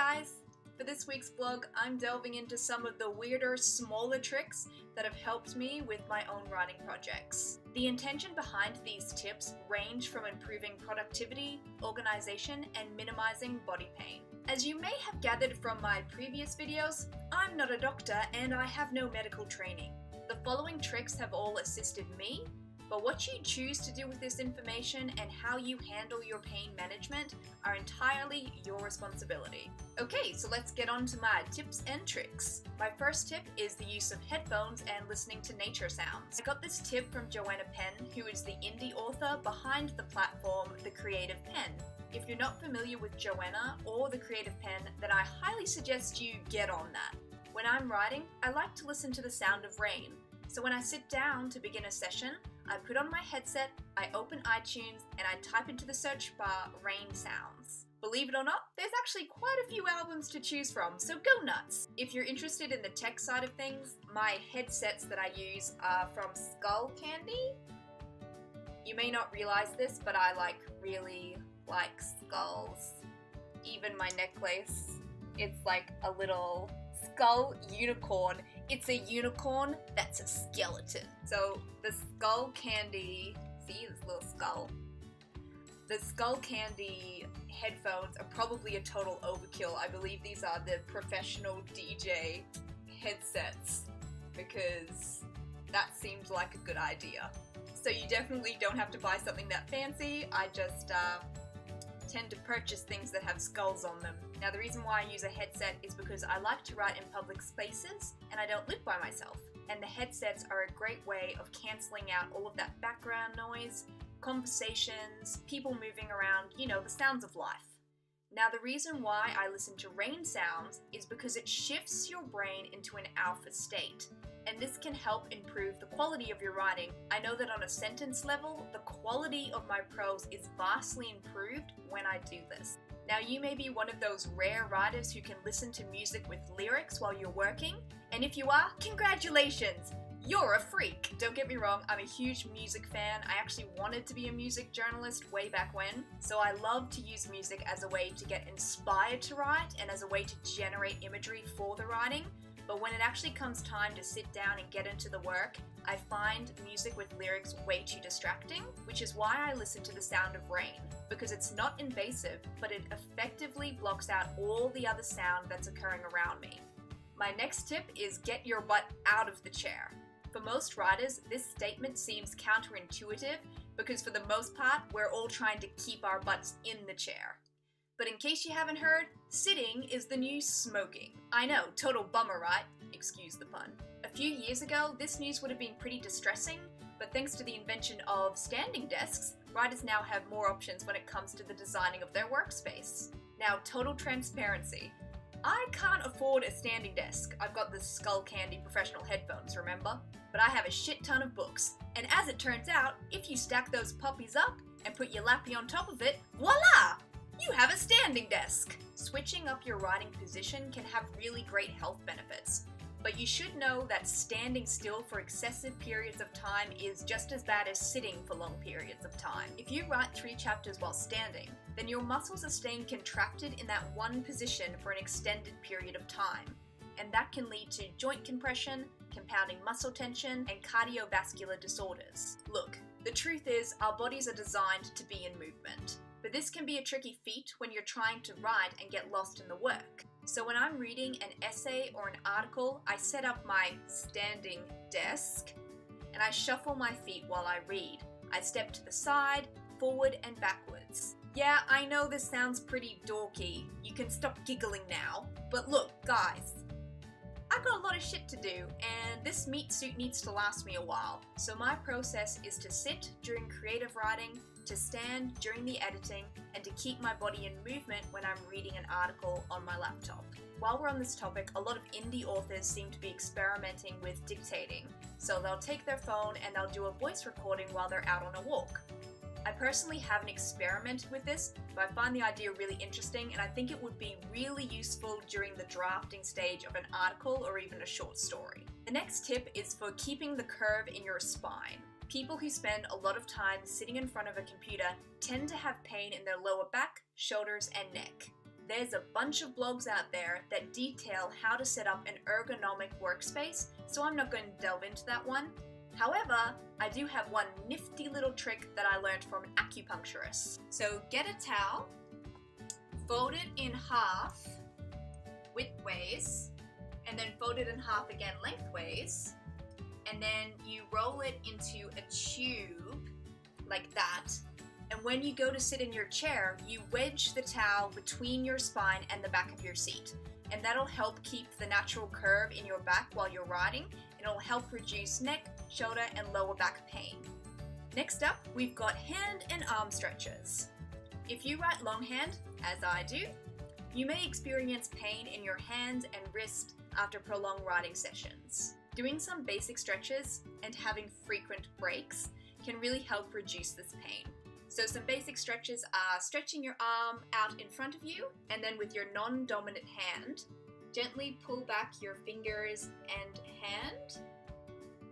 guys! For this week's vlog, I'm delving into some of the weirder, smaller tricks that have helped me with my own writing projects. The intention behind these tips range from improving productivity, organization, and minimizing body pain. As you may have gathered from my previous videos, I'm not a doctor and I have no medical training. The following tricks have all assisted me, but what you choose to do with this information and how you handle your pain management are entirely your responsibility. Okay, so let's get on to my tips and tricks. My first tip is the use of headphones and listening to nature sounds. I got this tip from Joanna Penn, who is the indie author behind the platform The Creative Penn. If you're not familiar with Joanna or The Creative Penn, then I highly suggest you get on that. When I'm writing, I like to listen to the sound of rain. So when I sit down to begin a session, I put on my headset, I open iTunes, and I type into the search bar rain sounds. Believe it or not, there's actually quite a few albums to choose from, so go nuts! If you're interested in the tech side of things, my headsets that I use are from Skullcandy. You may not realize this, but I really like skulls. Even my necklace, it's like a little skull unicorn. It's a unicorn that's a skeleton. So the Skullcandy, see this little skull? The Skullcandy headphones are probably a total overkill. I believe these are the professional DJ headsets because that seemed like a good idea. So you definitely don't have to buy something that fancy. I just tend to purchase things that have skulls on them. Now the reason why I use a headset is because I like to write in public spaces and I don't live by myself. And the headsets are a great way of cancelling out all of that background noise, conversations, people moving around, you know, the sounds of life. Now the reason why I listen to rain sounds is because it shifts your brain into an alpha state. And this can help improve the quality of your writing. I know that on a sentence level, the quality of my prose is vastly improved when I do this. Now you may be one of those rare writers who can listen to music with lyrics while you're working, and if you are, congratulations! You're a freak! Don't get me wrong, I'm a huge music fan. I actually wanted to be a music journalist way back when, so I love to use music as a way to get inspired to write and as a way to generate imagery for the writing. But when it actually comes time to sit down and get into the work, I find music with lyrics way too distracting, which is why I listen to the sound of rain, because it's not invasive, but it effectively blocks out all the other sound that's occurring around me. My next tip is get your butt out of the chair. For most writers, this statement seems counterintuitive because for the most part, we're all trying to keep our butts in the chair. But in case you haven't heard, sitting is the new smoking. I know, total bummer, right? Excuse the pun. A few years ago, this news would have been pretty distressing, but thanks to the invention of standing desks, writers now have more options when it comes to the designing of their workspace. Now, total transparency. I can't afford a standing desk. I've got the Skullcandy professional headphones, remember? But I have a shit ton of books. And as it turns out, if you stack those puppies up and put your lappy on top of it, voila! You have a standing desk! Switching up your writing position can have really great health benefits, but you should know that standing still for excessive periods of time is just as bad as sitting for long periods of time. If you write 3 chapters while standing, then your muscles are staying contracted in that one position for an extended period of time, and that can lead to joint compression, compounding muscle tension, and cardiovascular disorders. Look, the truth is our bodies are designed to be in movement. But this can be a tricky feat when you're trying to write and get lost in the work. So when I'm reading an essay or an article, I set up my standing desk and I shuffle my feet while I read. I step to the side, forward and backwards. Yeah, I know this sounds pretty dorky. You can stop giggling now. But look, guys, I've got a lot of shit to do, and this meat suit needs to last me a while. So my process is to sit during creative writing, to stand during the editing, and to keep my body in movement when I'm reading an article on my laptop. While we're on this topic, a lot of indie authors seem to be experimenting with dictating. So they'll take their phone and they'll do a voice recording while they're out on a walk. I personally haven't experimented with this, but I find the idea really interesting and I think it would be really useful during the drafting stage of an article or even a short story. The next tip is for keeping the curve in your spine. People who spend a lot of time sitting in front of a computer tend to have pain in their lower back, shoulders, and neck. There's a bunch of blogs out there that detail how to set up an ergonomic workspace, so I'm not going to delve into that one. However, I do have one nifty little trick that I learned from an acupuncturist. So get a towel, fold it in half widthways, and then fold it in half again lengthways, and then you roll it into a tube like that. And when you go to sit in your chair, you wedge the towel between your spine and the back of your seat. And that'll help keep the natural curve in your back while you're riding, and it'll help reduce neck, shoulder, and lower back pain. Next up, we've got hand and arm stretches. If you ride longhand, as I do, you may experience pain in your hand and wrist after prolonged riding sessions. Doing some basic stretches and having frequent breaks can really help reduce this pain. So some basic stretches are stretching your arm out in front of you, and then with your non-dominant hand, gently pull back your fingers and hand,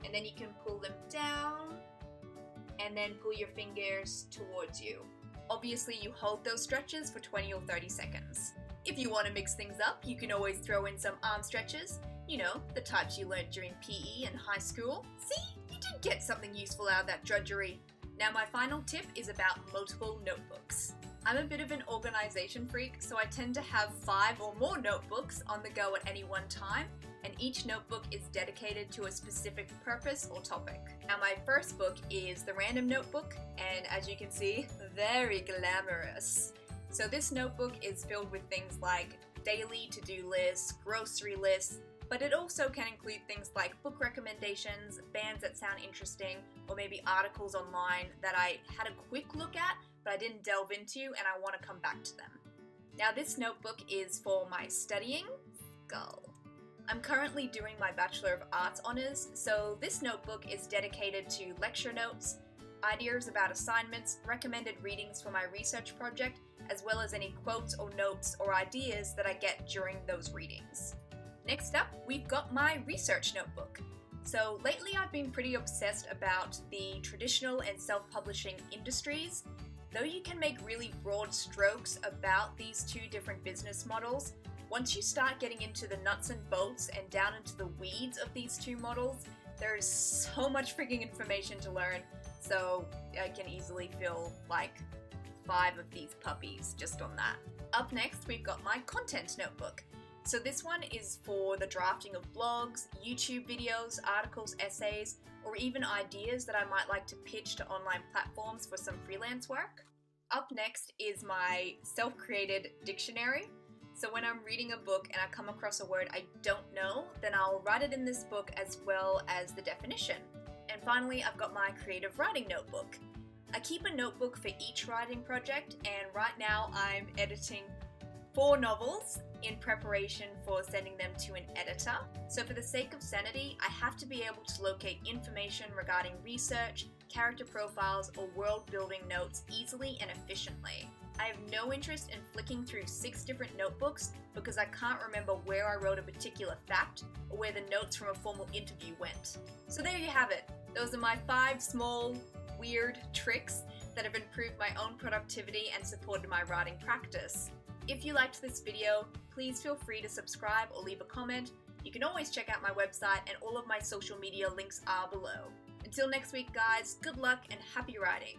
and then you can pull them down, and then pull your fingers towards you. Obviously, you hold those stretches for 20 or 30 seconds. If you want to mix things up, you can always throw in some arm stretches. You know, the types you learned during PE and high school. See, you did get something useful out of that drudgery. Now my final tip is about multiple notebooks. I'm a bit of an organization freak, so I tend to have 5 or more notebooks on the go at any one time, and each notebook is dedicated to a specific purpose or topic. Now my first book is the Random Notebook, and as you can see, very glamorous. So this notebook is filled with things like daily to-do lists, grocery lists, but it also can include things like book recommendations, bands that sound interesting, or maybe articles online that I had a quick look at, but I didn't delve into and I want to come back to them. Now this notebook is for my studying skull. I'm currently doing my Bachelor of Arts honours, so this notebook is dedicated to lecture notes, ideas about assignments, recommended readings for my research project, as well as any quotes or notes or ideas that I get during those readings. Next up, we've got my research notebook. So lately I've been pretty obsessed about the traditional and self-publishing industries. Though you can make really broad strokes about these two different business models, once you start getting into the nuts and bolts and down into the weeds of these two models, there is so much freaking information to learn, so I can easily fill like 5 of these puppies just on that. Up next, we've got my content notebook. So this one is for the drafting of blogs, YouTube videos, articles, essays, or even ideas that I might like to pitch to online platforms for some freelance work. Up next is my self-created dictionary. So when I'm reading a book and I come across a word I don't know, then I'll write it in this book as well as the definition. And finally, I've got my creative writing notebook. I keep a notebook for each writing project, and right now I'm editing 4 novels in preparation for sending them to an editor. So for the sake of sanity, I have to be able to locate information regarding research, character profiles, or world building notes easily and efficiently. I have no interest in flicking through 6 different notebooks because I can't remember where I wrote a particular fact or where the notes from a formal interview went. So there you have it. Those are my 5 small, weird tricks that have improved my own productivity and supported my writing practice. If you liked this video, please feel free to subscribe or leave a comment. You can always check out my website, and all of my social media links are below. Until next week, guys, good luck and happy writing!